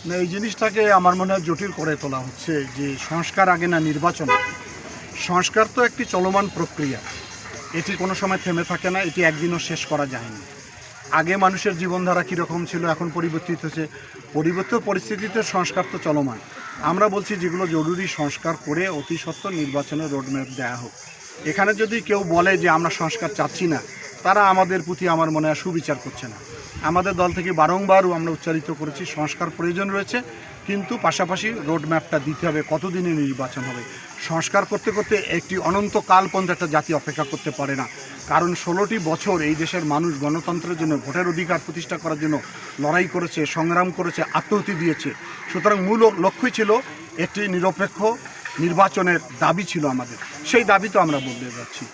না, এই জিনিসটাকে আমার মনে হয় জটিল করে তোলা হচ্ছে যে সংস্কার আগে না নির্বাচন আগে। সংস্কার তো একটি চলমান প্রক্রিয়া, এটি কোনো সময় থেমে থাকে না, এটি একদিনও শেষ করা যায়নি। আগে মানুষের জীবনধারা কীরকম ছিল, এখন পরিবর্তিত হচ্ছে, পরিবর্তিত পরিস্থিতিতে সংস্কার তো চলমান। আমরা বলছি যেগুলো জরুরি সংস্কার করে অতি সত্বর নির্বাচনের রোডম্যাপ দেওয়া হোক। এখানে যদি কেউ বলে যে আমরা সংস্কার চাচ্ছি না, তারা আমাদের প্রতি আমার মনে হয় সুবিচার করছে না। আমাদের দল থেকে বারংবারও আমরা উচ্চারিত করেছি সংস্কার প্রয়োজন রয়েছে, কিন্তু পাশাপাশি রোডম্যাপটা দিতে হবে, কতদিনে নির্বাচন হবে। সংস্কার করতে করতে একটি অনন্তকাল পর্যন্ত একটা জাতি অপেক্ষা করতে পারে না, কারণ 16টি বছর এই দেশের মানুষ গণতন্ত্রের জন্য, ভোটের অধিকার প্রতিষ্ঠা করার জন্য লড়াই করেছে, সংগ্রাম করেছে, আত্মাহুতি দিয়েছে। সুতরাং মূল লক্ষ্যই ছিল একটি নিরপেক্ষ নির্বাচনের দাবি ছিল আমাদের, সেই দাবি তো আমরা বদলে যাচ্ছি।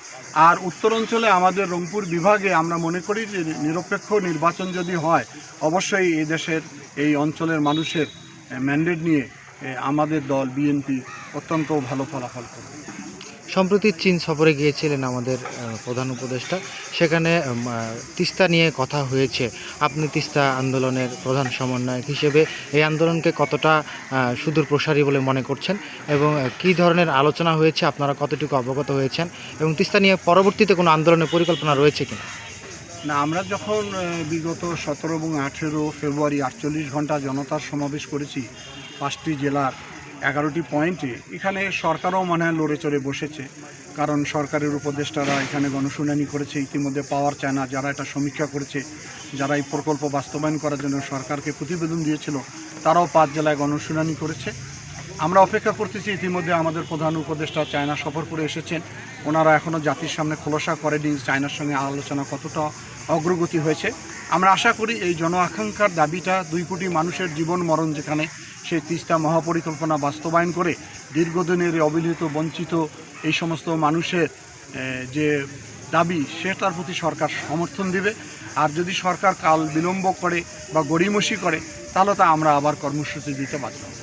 আর উত্তর অঞ্চলে আমাদের রংপুর বিভাগে আমরা মনে করি যে নিরপেক্ষ নির্বাচন যদি হয়, অবশ্যই এই দেশের এই অঞ্চলের মানুষের ম্যান্ডেট নিয়ে আমাদের দল বিএনপি অত্যন্ত ভালো ফলাফল করবে। সম্প্রতি চীন সফরে গিয়েছিলেন আমাদের প্রধান উপদেষ্টা, সেখানে তিস্তা নিয়ে কথা হয়েছে। আপনি তিস্তা আন্দোলনের প্রধান সমন্বয়ক হিসেবে এই আন্দোলনকে কতটা সুদূর প্রসারী বলে মনে করছেন, এবং কী ধরনের আলোচনা হয়েছে, আপনারা কতটুকু অবগত হয়েছেন, এবং তিস্তা নিয়ে পরবর্তীতে কোনো আন্দোলনের পরিকল্পনা রয়েছে কিনা? না, আমরা যখন বিগত 17 এবং 18 ফেব্রুয়ারি 48 ঘন্টা জনতার সমাবেশ করেছি 5টি জেলার 11টি পয়েন্টে, এখানে সরকারও মনে হয় লড়ে চড়ে বসেছে, কারণ সরকারের উপদেষ্টারা এখানে গণশুনানি করেছে। ইতিমধ্যে পাওয়ার চায়না যারা এটা সমীক্ষা করেছে, যারা এই প্রকল্প বাস্তবায়ন করার জন্য সরকারকে প্রতিবেদন দিয়েছিল, তারাও 5 জেলায় গণশুনানি করেছে। আমরা অপেক্ষা করতেছি, ইতিমধ্যে আমাদের প্রধান উপদেষ্টা চায়না সফর করে এসেছেন, ওনারা এখনও জাতির সামনে খোলসা করেনি চায়নার সঙ্গে আলোচনা কতটা অগ্রগতি হয়েছে। আমরা আশা করি এই জন আকাঙ্ক্ষার দাবিটা 2 কোটি মানুষের জীবন মরণ যেখানে, সেই তিস্তা মহাপরিকল্পনা বাস্তবায়ন করে দীর্ঘদিনের অবহেলিত বঞ্চিত এই সমস্ত মানুষের যে দাবি, সেটার প্রতি সরকার সমর্থন দিবে। আর যদি সরকার কাল বিলম্ব করে বা গড়িমসি করে, তাহলে তা আমরা আবার কর্মসূচি দিতে বাধ্য হব।